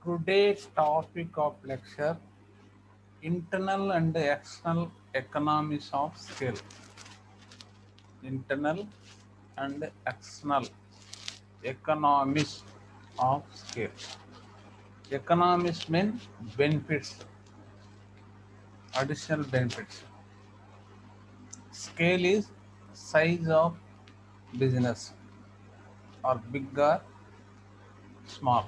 Today's topic of lecture: internal and external economies of scale. Internal and external economies of scale. Economies mean benefits, additional benefits. Scale is size of business, or big or small.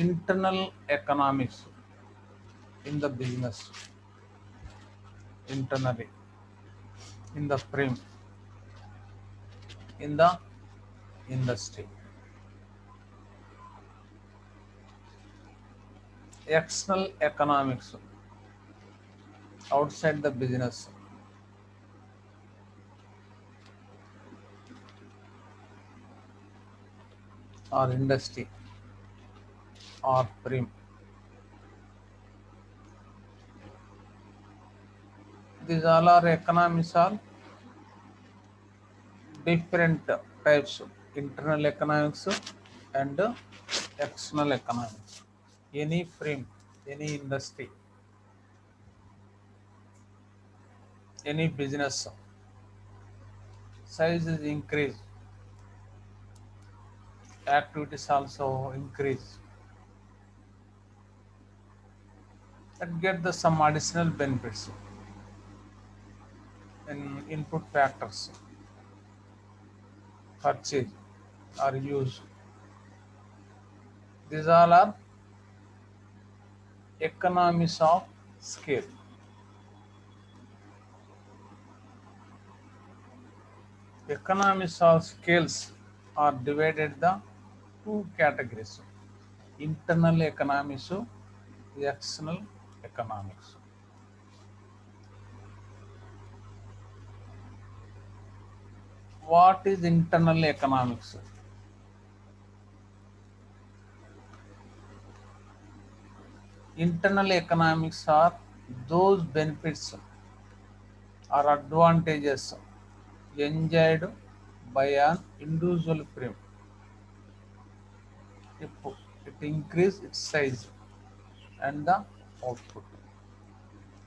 Internal economics in the business, internally, in the frame, in the industry. External economics outside the business, or industry, or frame. These all are economics are different types: internal economics and external economics. Any frame, any industry, any business, size is increased, activities also increase, and get the some additional benefits in input factors, purchase or use. These all are economies of scale. Economies of scales are divided the two categories: internal economics, external economics. What is internal economics? Internal economics are those benefits or advantages enjoyed by an individual frame if it increase its size and the output.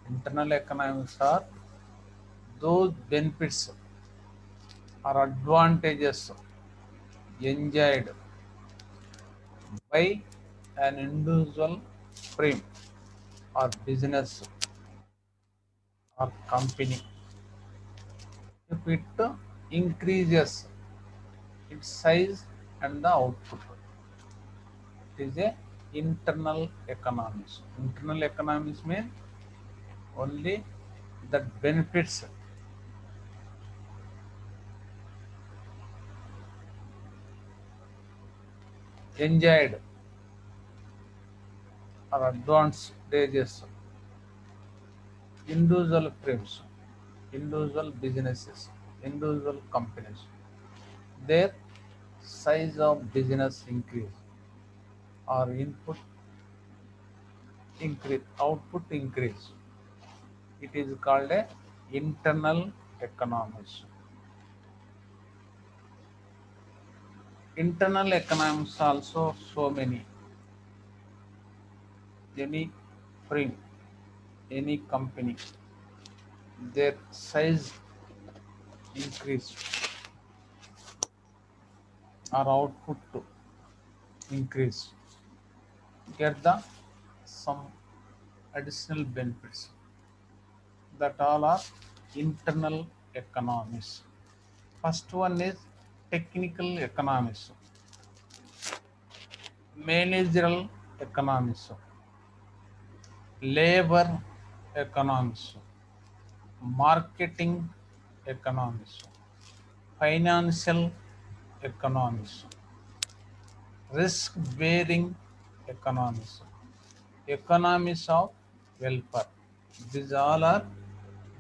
Internal economics are those benefits or advantages enjoyed by an individual frame or business or company if it increases its size and the output. It is a internal economics. Internal economics means only that benefits enjoyed or advantages individual frames, individual businesses, individual companies. Their size of business increase or input increase, output increase. It is called a internal economics. Internal economics also so many. Any frame, any company, their size increase or output to increase, get the some additional benefits. That all are internal economics. First one is technical economics, managerial economics, labor economics, marketing economics, financial economics, risk bearing economics, economies of welfare. These all are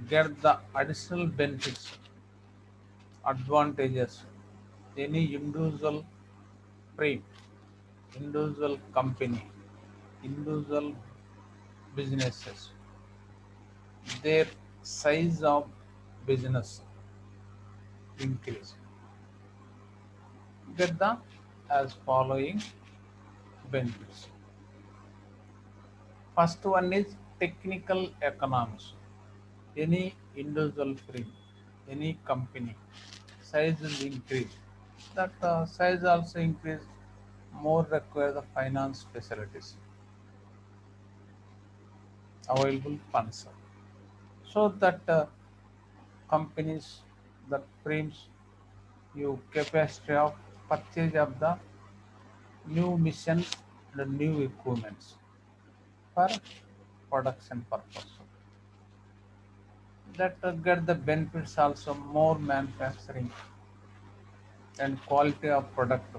get the additional benefits, advantages. Any individual frame, individual company, individual businesses, their size of business increase. Get the as following benefits. First one is technical economics. Any individual firm, any company, size will increase. That size also increase, more require the finance facilities, available funds. So that companies, that firms, you capacity of purchase of the new missions and new equipments for production purpose. That get the benefits also, more manufacturing and quality of product,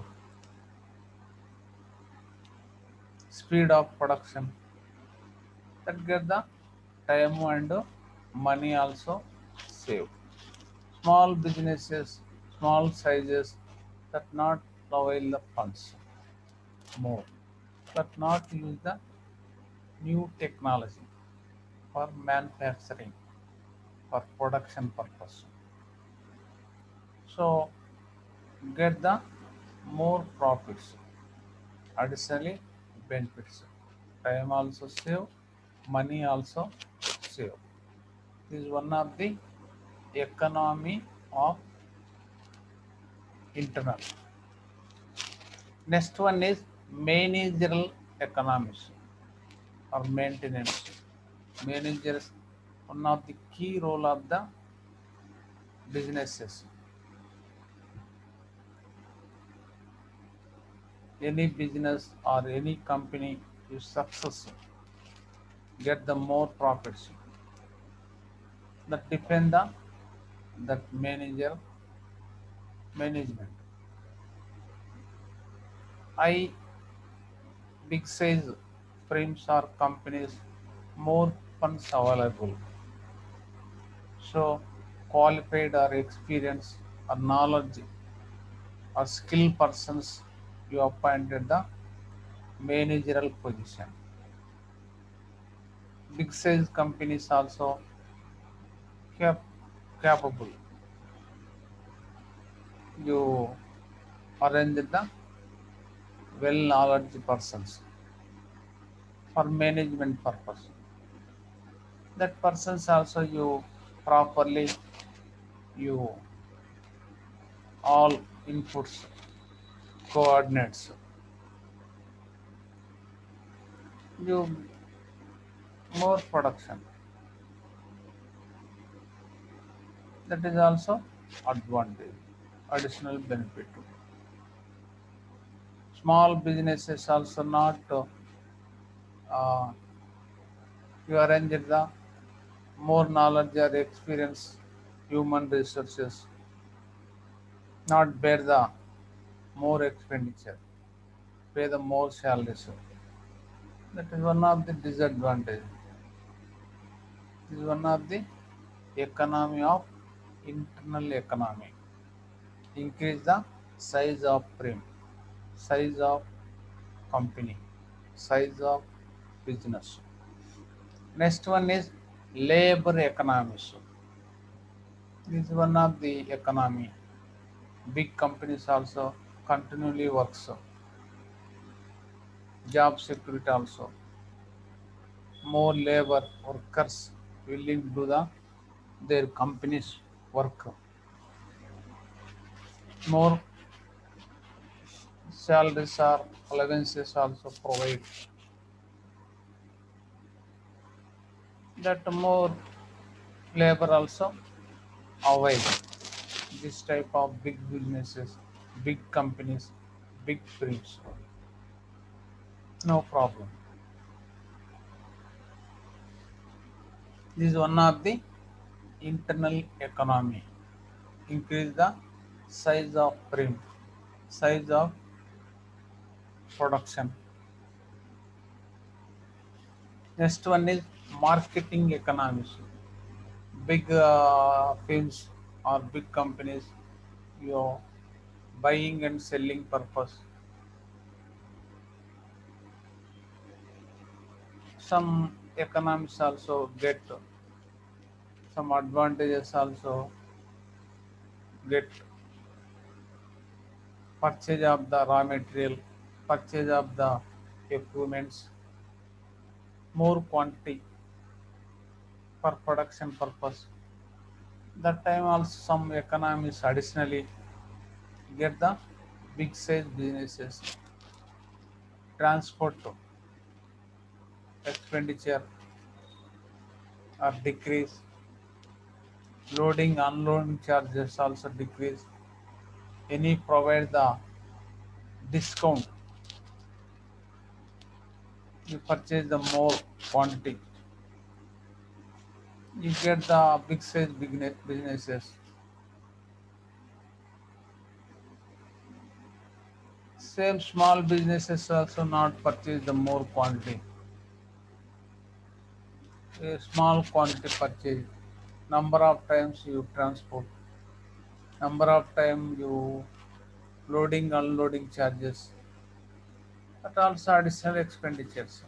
speed of production, that get the time and money also saved. Small businesses, small sizes, that not avail the funds more, but not use the new technology for manufacturing, for production purpose. So get the more profits. Additionally, benefits. Time also save, money also save. This is one of the economy of internal. Next one is managerial economics or maintenance. Managers, one of the key role of the businesses. Any business or any company is successful, get the more profits. That depend the that manager management. I big size firms or companies, more funds available. So qualified or experienced or knowledge or skilled persons, you appointed the managerial position. Big size companies also capable. You arrange the well knowledge persons for management purpose. That persons also you properly, you all inputs, coordinates, you more production. That is also advantage, additional benefit. Small businesses also not you arrange the more knowledge or experience, human resources, not bear the more expenditure, pay the more salaries. That is one of the disadvantage. This is one of the economy of internal economy. Increase the size of firm, size of company, size of business. Next one is labor economics. This is one of the economy. Big companies also continually works. Job security also. More labor workers willing to do their company's work. More salaries or allowances also provide. That more labor also avoid. This type of big businesses, big companies, big firms. No problem. This is one of the internal economy. Increase the size of firm, size of production. Next one is marketing economics. Big firms or big companies, your buying and selling purpose. Some economics also get some advantages also get. purchase of the raw material, purchase of the equipments, more quantity for production purpose. That time also some economies additionally get the big size businesses, transport expenditure or decrease, loading unloading charges also decrease. Any provide the discount, you purchase the more quantity, you get the big size businesses. Same small businesses also not purchase the more quantity. A small quantity purchase, number of times you transport, number of time you loading unloading charges, but also additional expenditures.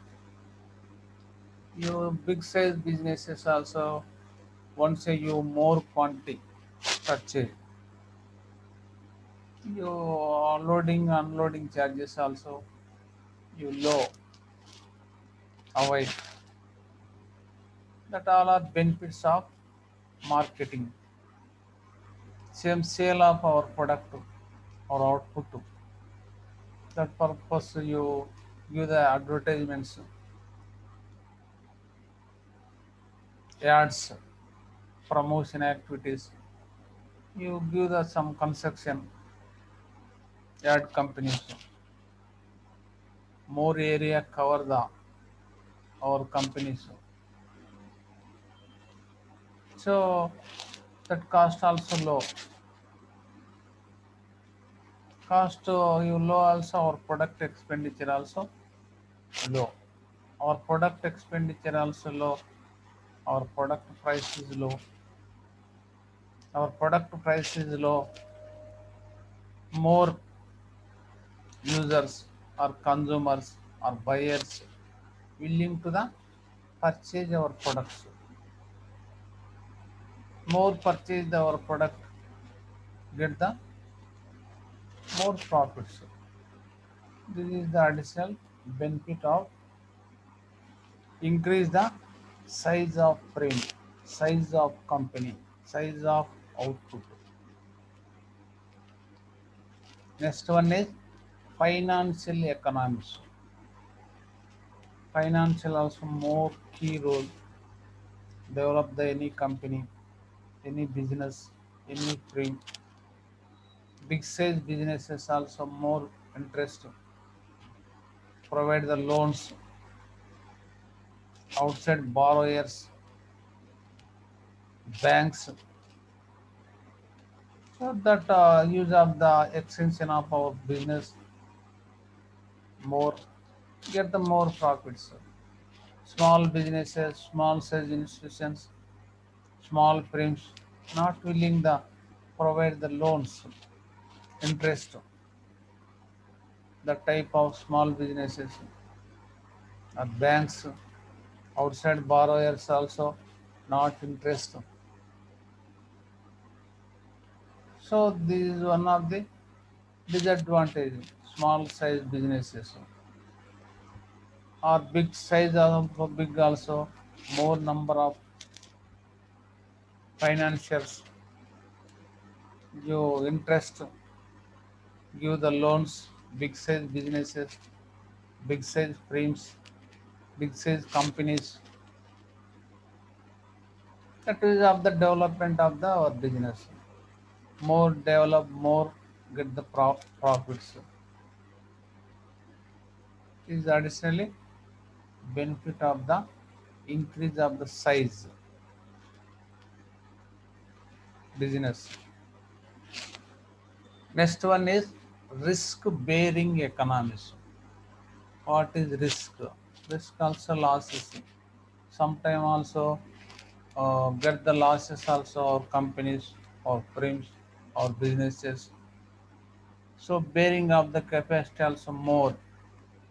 You big size businesses also once you more quantity purchase, you loading unloading charges also you low avoid. That all are benefits of marketing. Same sale of our product or output. That purpose you give the advertisements, ads, promotion activities. You give the some construction ad companies, more area cover the our companies. So that cost also low. Cost you low also, our product expenditure also low. Our product expenditure also low. Our product price is low. Our product price is low. More users or consumers or buyers willing to the purchase our products. More purchase our product, get the more profits. This is the additional benefit of increase the size of frame, size of company, size of output. Next one is financial economics. Financial also more key role develop the any company, any business, any frame. Big size businesses also more interest, provide the loans, outside borrowers, banks. So that use of the extension of our business more, get the more profits. Small businesses, small size institutions, small firms not willing the provide the loans, interest, the type of small businesses or banks, outside borrowers also not interest. So this is one of the disadvantage. Small size businesses or big size also big also, more number of financiers give interest, give the loans, big size businesses, big size firms, big size companies. That is of the development of the our business. More develop, more get the profits. Is additionally benefit of the increase of the size business. Next one is risk bearing economies. What is risk? Risk also losses. Sometime also get the losses also or companies or firms or businesses. So bearing of the capacity also more,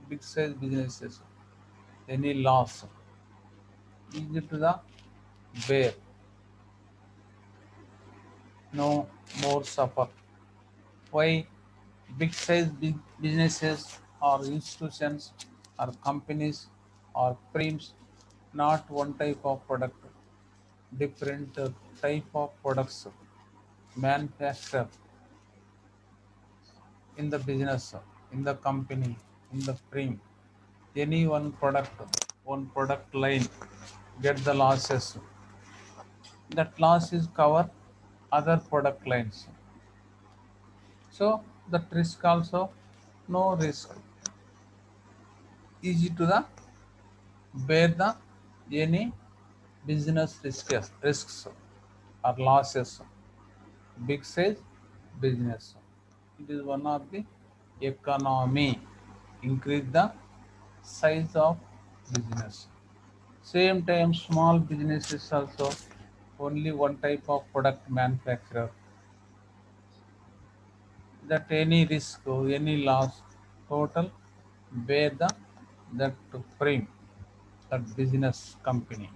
big size businesses. Any loss easy to the bear, no more suffer. Why? Big size big businesses or institutions or companies or firms, not one type of product, different type of products manufactured in the business, in the company, in the firm. Any one product line get the losses. That loss is cover other product lines. So that risk also no risk. Easy to the bear the any business risks or losses. Big size business. It is one of the economy. Increase the size of business. Same time small businesses also only one type of product manufacturer, that any risk or any loss total bear the that frame, that business company.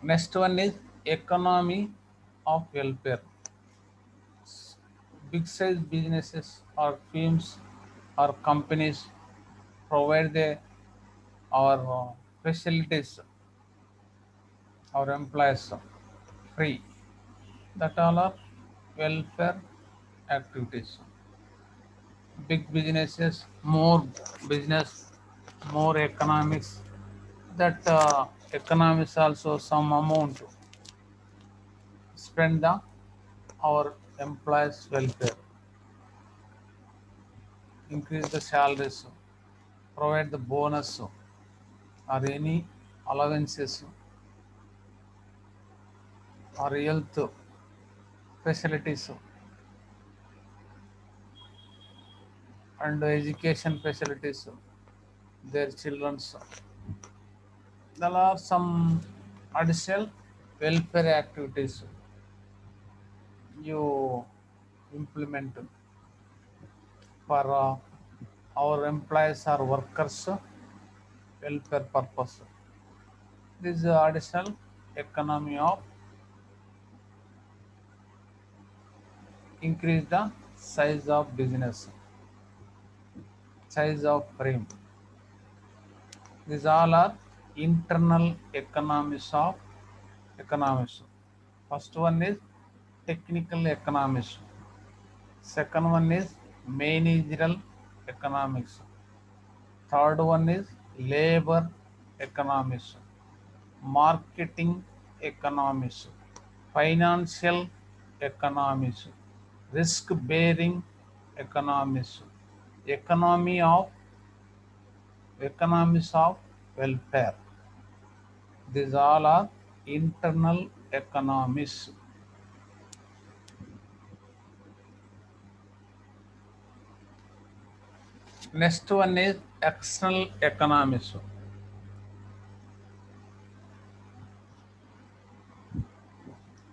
Next one is economy of welfare. Big size businesses or firms or companies provide our facilities, our employees free. That all are welfare activities. Big businesses, more business, more economics. That economics also some amount spend the our employees welfare, increase the salaries, provide the bonus or any allowances or health facilities and education facilities their children's. There are some additional welfare activities you implement for our employees or workers welfare purpose. This is additional economy of increase the size of business, size of frame. These all are internal economies of economics. First one is technical economics. Second one is managerial economics. Third one is labor economics, marketing economics, financial economics, risk bearing economics, economy of economics of welfare. These all are internal economics. Next one is external economics.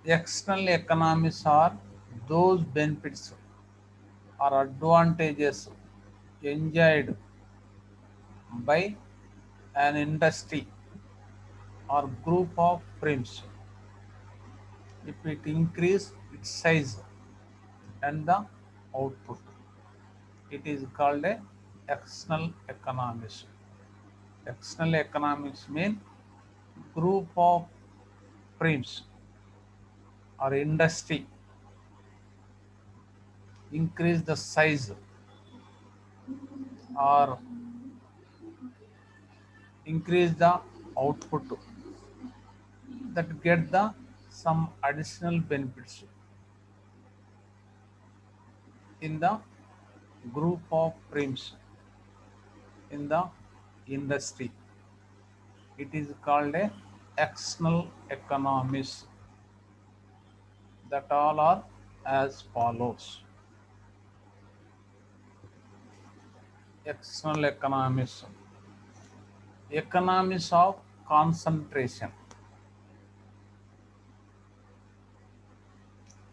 External economics are those benefits or advantages enjoyed by an industry or group of firms if it increase its size and the output. It is called a external economics. External economics mean group of firms or industry increase the size or increase the output, that get the some additional benefits in the group of firms in the industry. It is called a external economics. That all are as follows. External economics. Economics of concentration.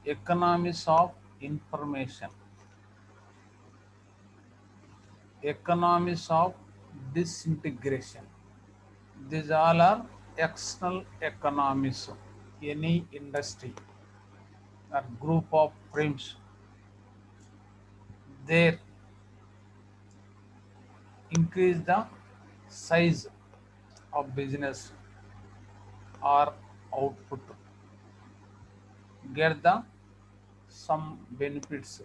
Economics of information. Economics of disintegration. These all are external economics. Any industry or group of firms, they increase the size of business or output, get the some benefits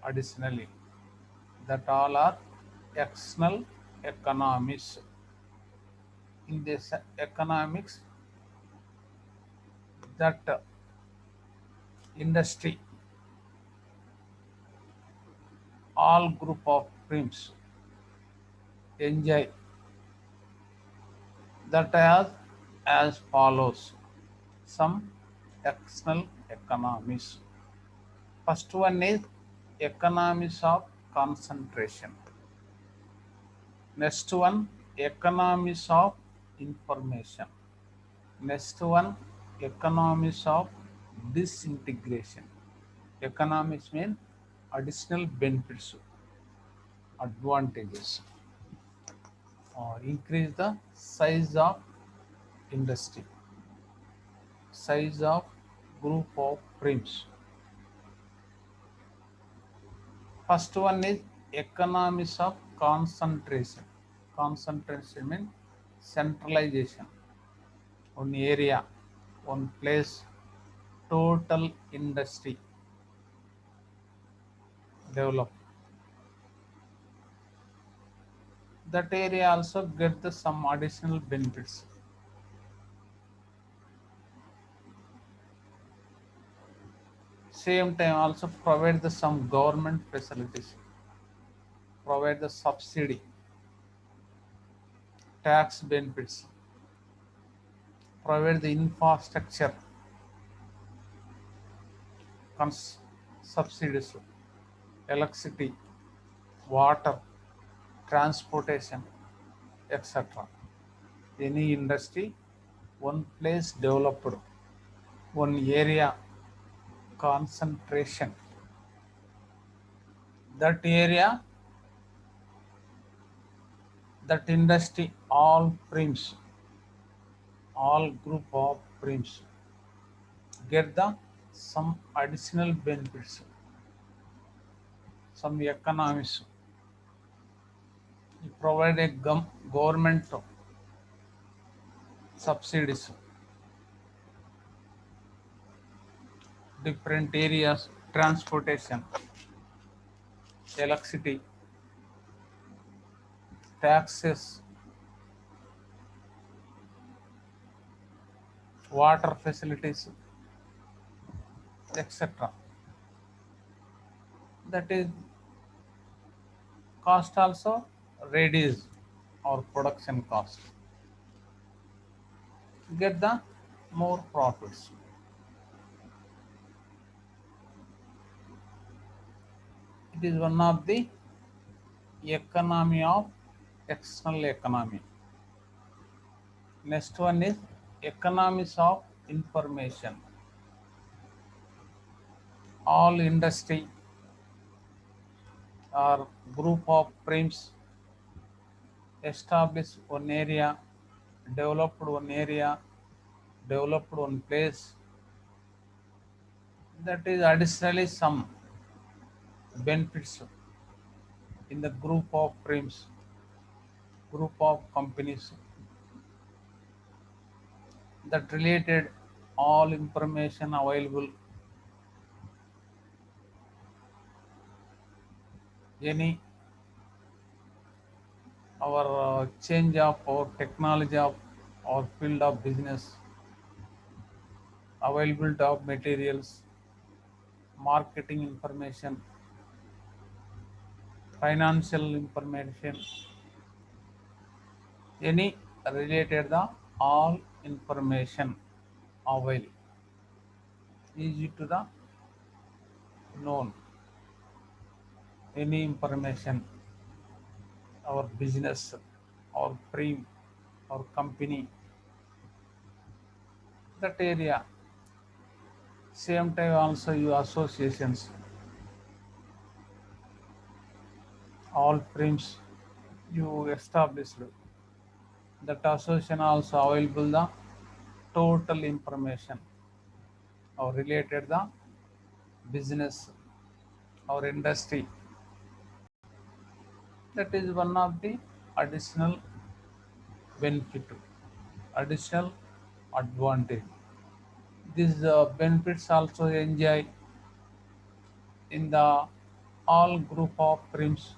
additionally, that all are external economics. In this economics, that industry, all group of firms enjoy, that as follows some external economics. First one is economics of concentration. Next one, economics of information. Next one, economics of disintegration. Economics mean additional benefits, advantages, increase the size of industry, size of group of firms. First one is economics of concentration. Concentration means centralization. One area, one place, total industry develop. That area also get the some additional benefits. Same time also provide the some government facilities, provide the subsidy, tax benefits, provide the infrastructure, subsidies, electricity, water, transportation, etc. Any industry, one place developed, one area concentration. That area, that industry, all firms, all group of firms get the some additional benefits, some economics. You provide a government subsidies, different areas, transportation, electricity, taxes, water facilities, etc. That is cost also reduce, or production cost, get the more profits. It is one of the economy of external economy. Next one is economics of information. All industry or group of firms establish one area, developed one area, developed one place. That is additionally some benefits in the group of firms, group of companies, that related all information available, any our change of our technology of our field of business, availability of materials, marketing information, financial information, any related the all information available, easy to the known, any information, our business, our firm, our company, that area. Same time also your associations, all firms you established, that association also available the total information or related the business or industry. That is one of the additional benefit, additional advantage. These benefits also enjoy in the all group of firms,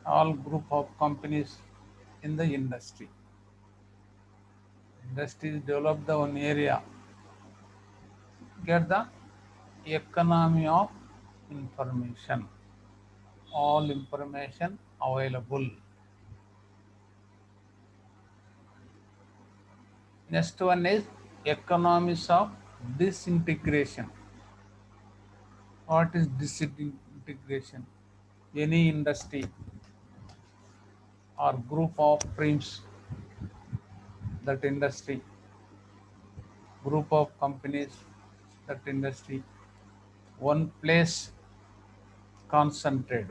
all group of companies in the industry. Industries develop the one area, get the economy of information, all information available. Next one is economies of disintegration. What is disintegration? Any industry or group of firms, that industry, group of companies, that industry, one place concentrated.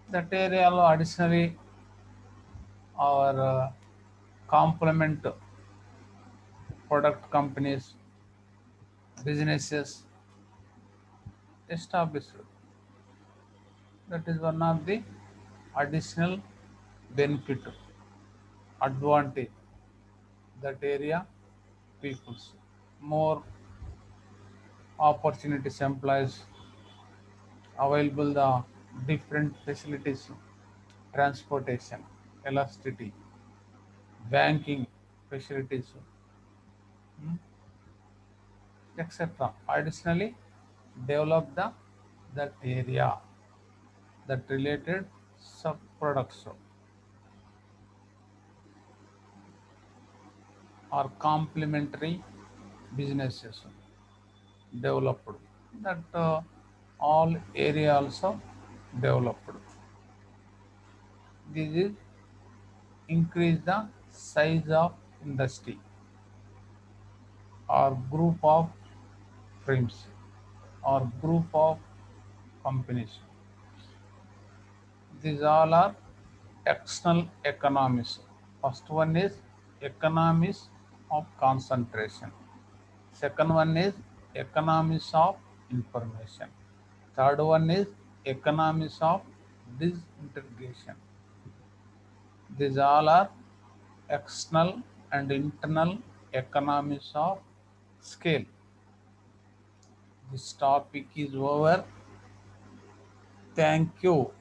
That area additionally our complement product companies, businesses established. That is one of the additional benefit, advantage, that area peoples. More opportunities employees available the different facilities, transportation, electricity, banking facilities, hmm, etc. Additionally, develop the that area, that related sub products or complementary businesses developed. That all area also developed. This is increase the size of industry or group of firms or group of companies. These all are external economies. First one is economies of concentration. Second one is economies of information. Third one is economies of disintegration. These all are external and internal economies of scale. This topic is over. Thank you.